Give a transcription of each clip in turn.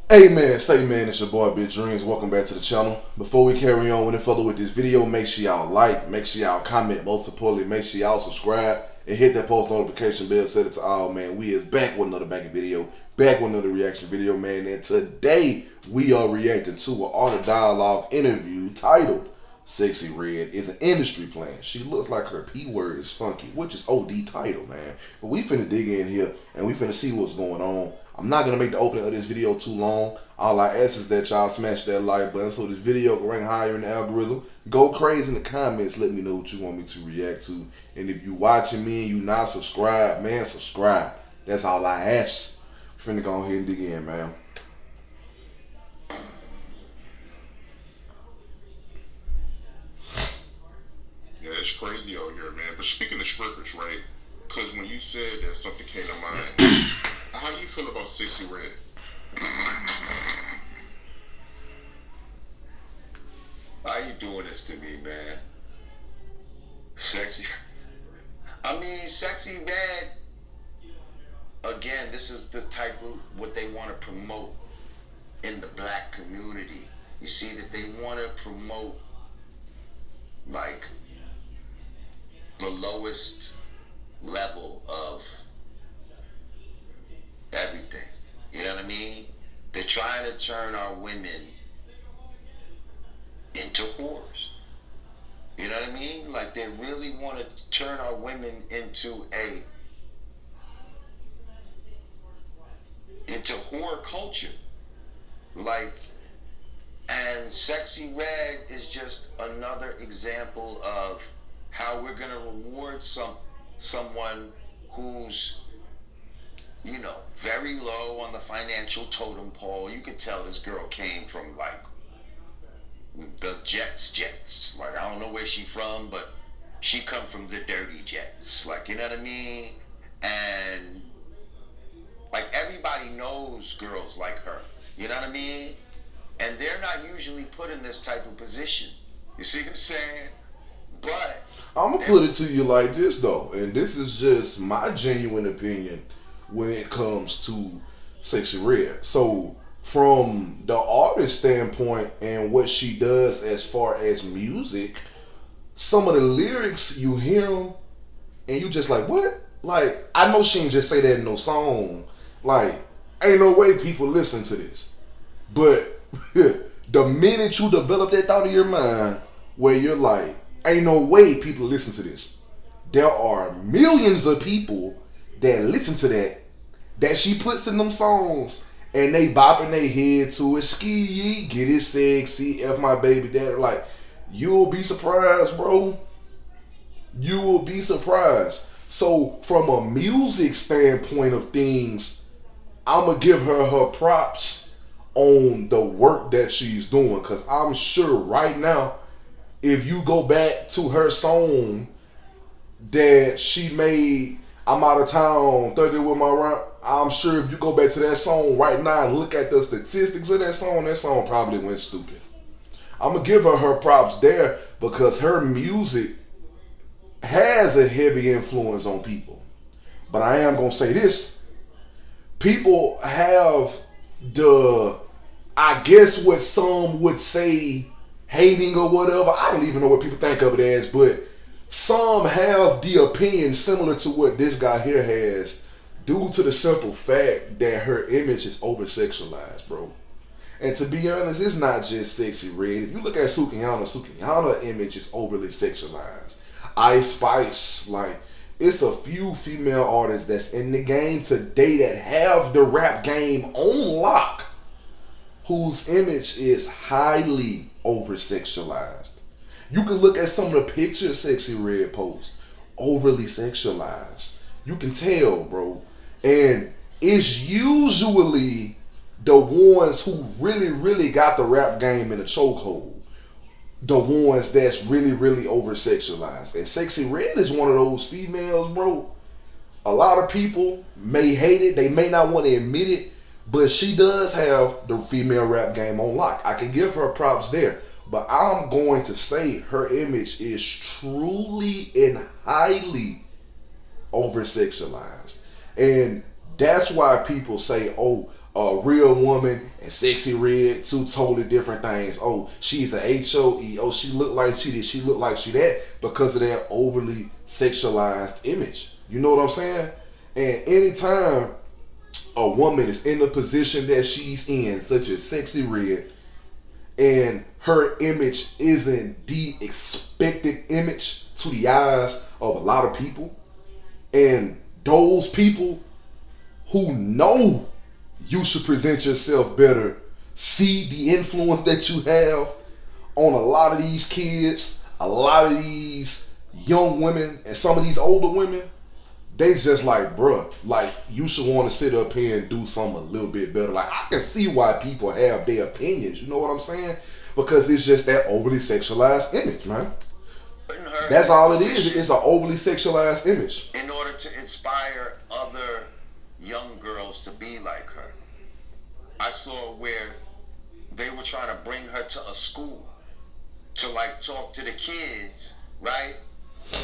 Hey man, say man, it's your boy Big Dreams. Welcome back to the channel. Before we carry on any further with this video, make sure y'all like, make sure y'all comment, most importantly, make sure y'all subscribe and hit that post notification bell. Set it to all, man. We is back with another banging video, back with another reaction video, man. And today we are reacting to an Art of Dialogue interview titled Sexyy Red is an industry plan. She looks like her P word is funky, which is OD title, man. But we finna dig in here and we finna see what's going on. I'm not gonna make the opening of this video too long. All I ask is that y'all smash that like button so this video can rank higher in the algorithm. Go crazy in the comments. Let me know what you want me to react to. And if you watching me and you not subscribed, man, subscribe. That's all I ask. Finna go ahead and dig in, man. Yeah, it's crazy out here, man. But speaking of strippers, right? Because when you said that, something came to mind. How you feel about Sexyy Red? Why you doing this to me, man? Sexy. Sexyy Red. Again, this is the type of what they want to promote in the black community. You see that they want to promote like the lowest level of everything. You know what I mean? They're trying to turn our women into whores. You know what I mean? Like they really want to turn our women into whore culture. Like, and Sexyy Red is just another example of how we're gonna reward someone who's, you know, very low on the financial totem pole. You could tell this girl came from like the jets. Like, I don't know where she from, but she come from the dirty jets. Like, you know what I mean? And like everybody knows girls like her. You know what I mean? And they're not usually put in this type of position. You see what I'm saying? But I'm gonna put it to you like this though, and this is just my genuine opinion when it comes to Sexyy Red. So from the artist standpoint and what she does as far as music, some of the lyrics you hear them and you just like, what? Like, I know she ain't just say that in no song. Like, ain't no way people listen to this. But the minute you develop that thought in your mind where you're like, ain't no way people listen to this. There are millions of people that listen to that she puts in them songs and they bopping their head to it. Ski, get it sexy, F my baby daddy. Like, you'll be surprised, bro. You will be surprised. So from a music standpoint of things, I'm gonna give her props on the work that she's doing, because I'm sure right now, if you go back to her song that she made, I'm out of town, 30 with my round, I'm sure if you go back to that song right now and look at the statistics of that song probably went stupid. I'm gonna give her props there because her music has a heavy influence on people. But I am gonna say this: people have the, I guess what some would say, hating or whatever. I don't even know what people think of it as, but some have the opinion similar to what this guy here has, due to the simple fact that her image is over sexualized, bro. And to be honest, it's not just Sexyy Red. If you look at Sukihana image is overly sexualized. Ice Spice, like, it's a few female artists that's in the game today that have the rap game on lock, whose image is highly over sexualized. You can look at some of the pictures Sexyy Red posts, overly sexualized. You can tell, bro. And it's usually the ones who really got the rap game in a chokehold. The ones that's really over sexualized. And Sexyy Red is one of those females, bro. A lot of people may hate it, they may not want to admit it, but she does have the female rap game on lock. I can give her props there. But I'm going to say her image is truly and highly over sexualized. And that's why people say, oh, a real woman and Sexyy Red, two totally different things. Oh, she's an HOE. Oh, she look like she did. She look like she that because of that overly sexualized image. You know what I'm saying? And anytime a woman is in the position that she's in, such as Sexyy Red, and her image isn't the expected image to the eyes of a lot of people, and those people who know you should present yourself better see the influence that you have on a lot of these kids, a lot of these young women, and some of these older women, they just like, bruh, like, you should want to sit up here and do something a little bit better. Like, I can see why people have their opinions, you know what I'm saying? Because it's just that overly sexualized image, man. That's all it is. It's an overly sexualized image. In order to inspire other young girls to be like her. I saw where they were trying to bring her to a school to like talk to the kids, right?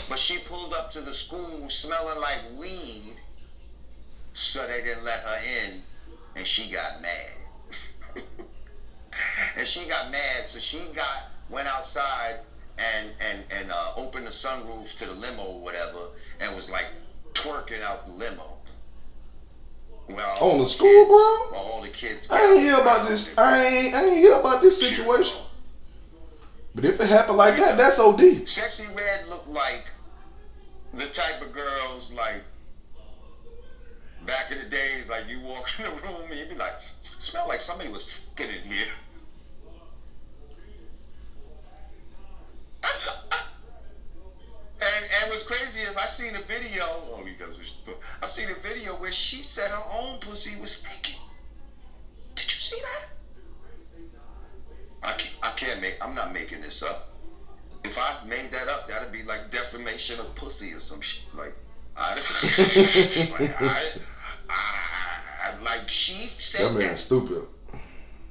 But she pulled up to the school smelling like weed, so they didn't let her in, and she got mad. And she got mad, so she went outside and opened the sunroof to the limo or whatever, and was like twerking out the limo. On the school, bro? While all the kids. I ain't hear about this. I ain't hear about this situation. But if it happened like that, that's OD. Sexyy Red looked like the type of girls like back in the days, like you walk in the room and you'd be like, smell like somebody was fucking in here. And what's crazy is I seen a video. Oh, because I seen a video where she said her own pussy was stinking. Did you see that? I can't make. I'm not making this up. If I made that up, that'd be like defamation of pussy or some shit. Like, like she said that man's stupid.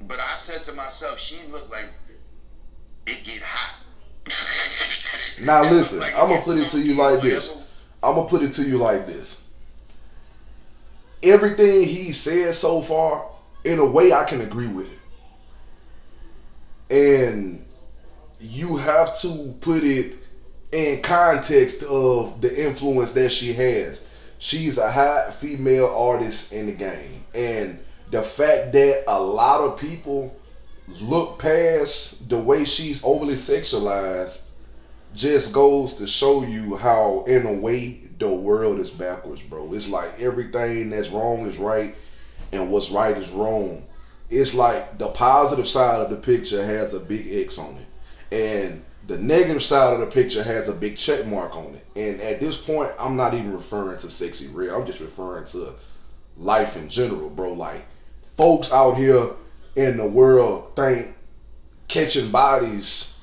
But I said to myself, she looked like it get hot. Now listen, like I'm gonna put it to you like this. I'm gonna put it to you like this. Everything he said so far, in a way, I can agree with it. And you have to put it in context of the influence that she has. She's a hot female artist in the game. And the fact that a lot of people look past the way she's overly sexualized just goes to show you how, in a way, the world is backwards, bro. It's like everything that's wrong is right and what's right is wrong. It's like the positive side of the picture has a big X on it, and the negative side of the picture has a big check mark on it. And at this point, I'm not even referring to Sexyy Red. I'm just referring to life in general, bro. Like, folks out here in the world think catching bodies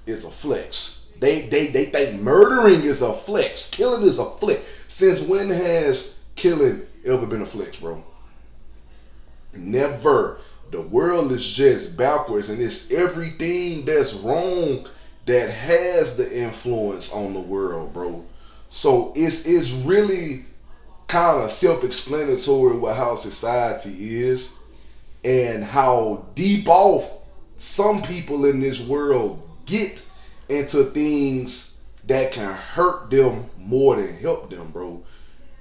is a flex. They think murdering is a flex. Killing is a flex. Since when has killing ever been a flex, bro? Never. The world is just backwards, and it's everything that's wrong that has the influence on the world, bro. So it's really kind of self-explanatory with how society is and how deep off some people in this world get into things that can hurt them more than help them, bro.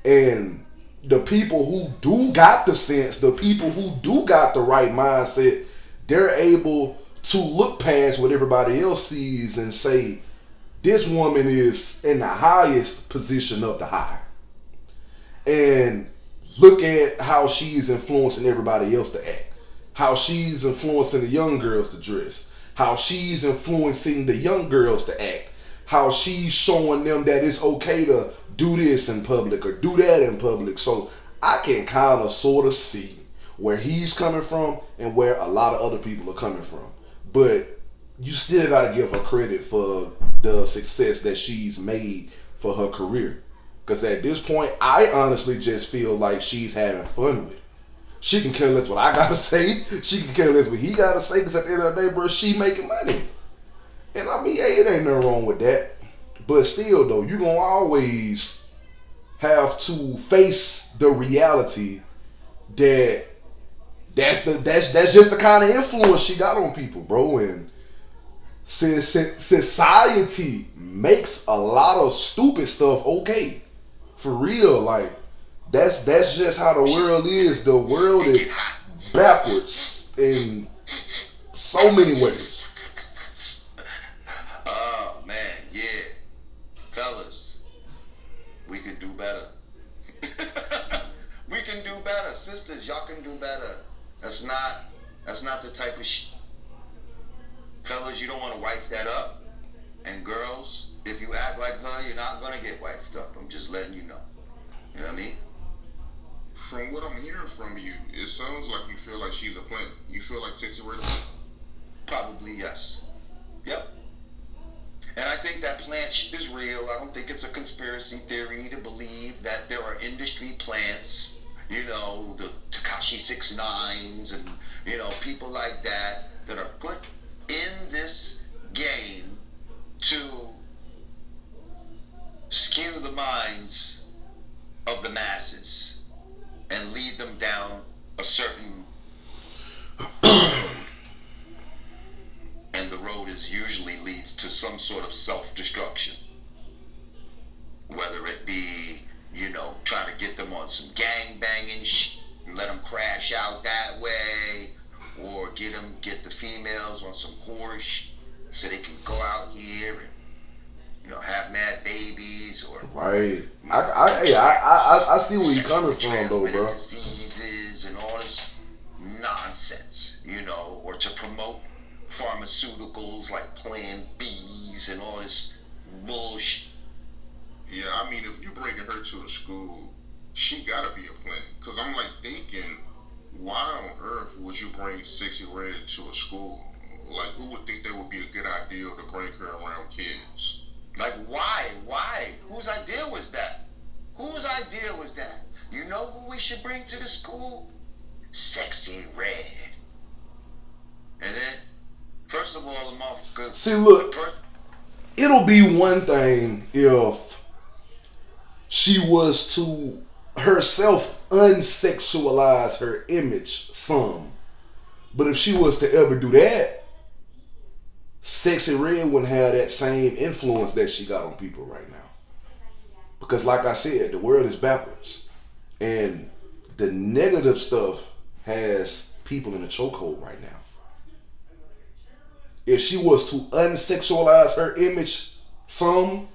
And the people who do got the sense, the people who do got the right mindset, they're able to look past what everybody else sees and say, this woman is in the highest position of the high. And look at how she's influencing everybody else to act. How she's influencing the young girls to dress. How she's influencing the young girls to act. How she's showing them that it's okay to do this in public or do that in public. So I can kind of sort of see where he's coming from and where a lot of other people are coming from. But you still got to give her credit for the success that she's made for her career. Because at this point, I honestly just feel like she's having fun with it. She can care less what I gotta say. She can care less what he gotta say. Because at the end of the day, bro, she making money. And I mean, hey, it ain't nothing wrong with that. But still, though, you gonna always have to face the reality that That's just the kind of influence she got on people, bro. And since society makes a lot of stupid stuff okay, for real, like that's just how the world is. The world is backwards in so many ways. Oh man, yeah, fellas, we could do better. We can do better, sisters. Y'all can do better. That's not the type of fellas, you don't want to wife that up. And girls, if you act like her, you're not gonna get wifed up. I'm just letting you know. You know what I mean? From what I'm hearing from you, it sounds like you feel like she's a plant. You feel like Sexyy Red? Probably yes. Yep. And I think that plant is real. I don't think it's a conspiracy theory to believe that there are industry plants, you know, the Tekashi 6ix9ines and, you know, people like that are put in this game to skew the minds of the masses and lead them down a certain road. And the road usually leads to some sort of self-destruction. Whether it be, you know, trying to get them on some gang-banging and let them crash out that way, or get the females on some horse so they can go out here and, you know, have mad babies, or right. I see where you're coming from, though, bro. Diseases and all this nonsense, you know, or to promote pharmaceuticals like Plan Bs and all this bullshit. Yeah, I mean, if you bringing her to a school, she gotta be a plant. Cause I'm like thinking, why on earth would you bring Sexyy Red to a school? Like, who would think that would be a good idea to bring her around kids? Like, why? Whose idea was that? You know who we should bring to the school? Sexyy Red. And then, first of all, the motherfucker. See, look, it'll be one thing if she was to herself unsexualize her image some. But if she was to ever do that, Sexyy Red wouldn't have that same influence that she got on people right now. Because like I said, the world is backwards. And the negative stuff has people in a chokehold right now. If she was to unsexualize her image some,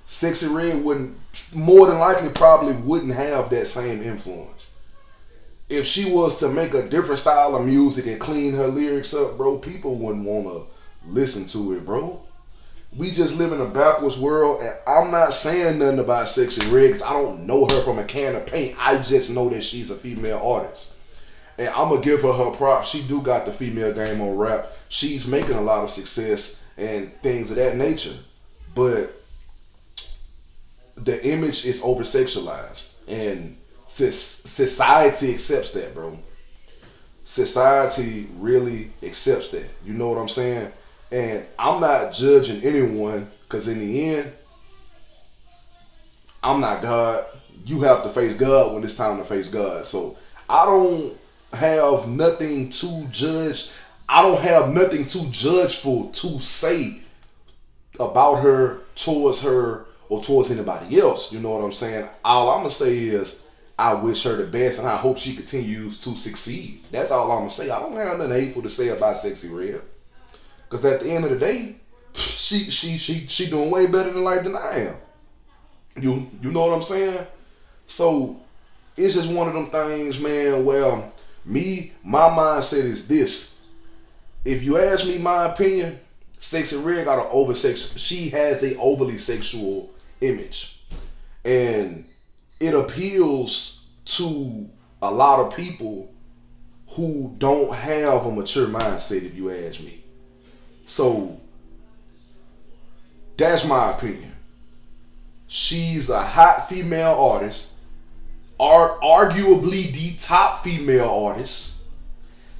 Sexyy Red wouldn't, more than likely probably wouldn't have that same influence. If she was to make a different style of music and clean her lyrics up, bro, people wouldn't want to listen to it, bro. We just live in a backwards world, and I'm not saying nothing about Sexyy Red because I don't know her from a can of paint. I just know that she's a female artist. And I'm going to give her props. She do got the female game on rap. She's making a lot of success and things of that nature. But the image is over-sexualized. And society accepts that, bro. Society really accepts that. You know what I'm saying? And I'm not judging anyone because in the end, I'm not God. You have to face God when it's time to face God. So I don't have nothing to judge. I don't have nothing too judgeful to say about her, or towards anybody else. You know what I'm saying? All I'm going to say is I wish her the best and I hope she continues to succeed. That's all I'm going to say. I don't have nothing hateful to say about Sexyy Red. Because at the end of the day, she doing way better in life than I am. You know what I'm saying? So it's just one of them things, man, where my mindset is this. If you ask me my opinion, Sexyy Red got she has a overly sexual image. And it appeals to a lot of people who don't have a mature mindset, if you ask me. So that's my opinion. She's a hot female artist, arguably the top female artist,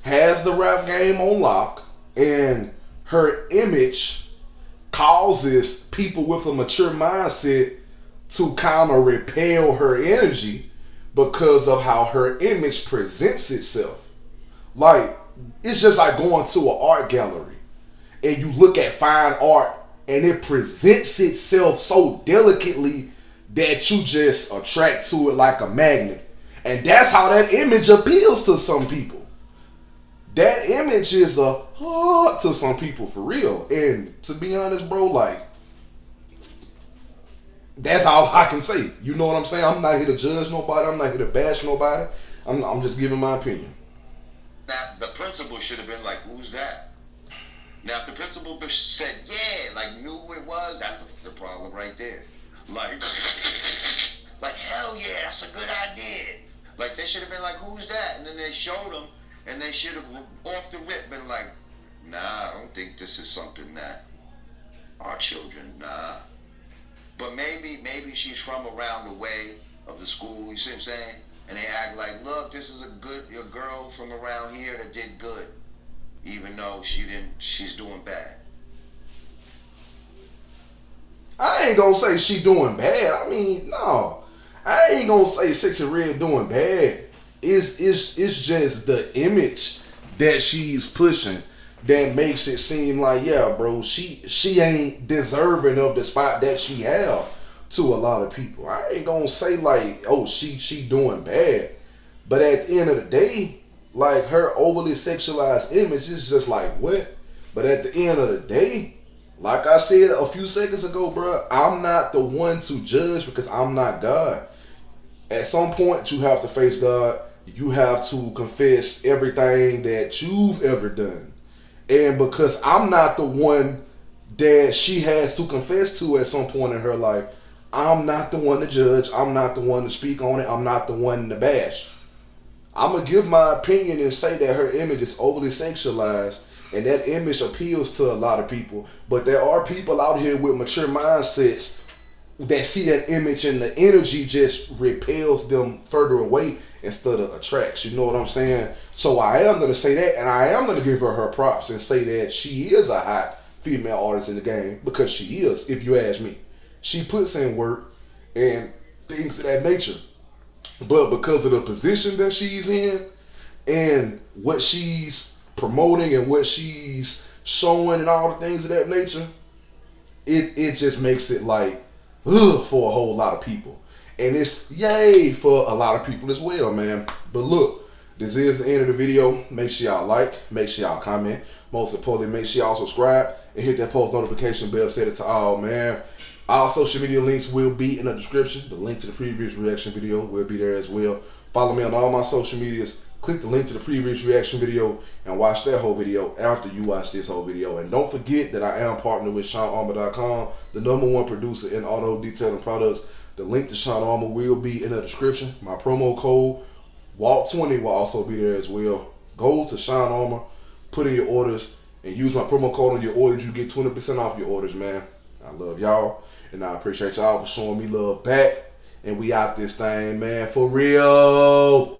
has the rap game on lock, and her image causes people with a mature mindset to kind of repel her energy because of how her image presents itself. Like, it's just like going to an art gallery and you look at fine art and it presents itself so delicately that you just attract to it like a magnet. And that's how that image appeals to some people. That image is a hug to some people for real. And to be honest, bro, like, that's all I can say. You know what I'm saying? I'm not here to judge nobody. I'm not here to bash nobody. I'm just giving my opinion. Now, the principal should have been like, who's that? Now, if the principal said, yeah, like knew who it was, that's the problem right there. Like, hell yeah, that's a good idea. Like, they should have been like, who's that? And then they showed them, and they should have, off the rip, been like, nah, I don't think this is something that our children, nah. But maybe she's from around the way of the school, you see what I'm saying? And they act like, look, this is a girl from around here that did good, even though she's doing bad. I ain't gonna say she doing bad. I mean, no. I ain't gonna say Sexyy Red doing bad. It's just the image that she's pushing that makes it seem like, yeah, bro, she ain't deserving of the spot that she have to a lot of people. I ain't gonna say like, oh, she doing bad. But at the end of the day, like, her overly sexualized image is just like, what? But at the end of the day, like I said a few seconds ago, bro, I'm not the one to judge because I'm not God. At some point, you have to face God. You have to confess everything that you've ever done. And because I'm not the one that she has to confess to at some point in her life, I'm not the one to judge. I'm not the one to speak on it. I'm not the one to bash. I'm going to give my opinion and say that her image is overly sexualized, and that image appeals to a lot of people. But there are people out here with mature mindsets that see that image and the energy just repels them further away instead of attracts. You know what I'm saying? So I am going to say that, and I am going to give her props and say that she is a hot female artist in the game, because she is, if you ask me. She puts in work and things of that nature. But because of the position that she's in and what she's promoting and what she's showing and all the things of that nature, it just makes it like, ugh, for a whole lot of people. And it's yay for a lot of people as well, man. But look, this is the end of the video. Make sure y'all like, make sure y'all comment. Most importantly, make sure y'all subscribe and hit that post notification bell, set it to all, man. All social media links will be in the description. The link to the previous reaction video will be there as well. Follow me on all my social medias. Click the link to the previous reaction video and watch that whole video after you watch this whole video. And don't forget that I am partnered with SeanArmour.com, the #1 producer in auto detailing products. The link to Sean Armour will be in the description. My promo code WALT20 will also be there as well. Go to Sean Armour, put in your orders, and use my promo code on your orders. You get 20% off your orders, man. I love y'all, and I appreciate y'all for showing me love back. And we out this thing, man, for real.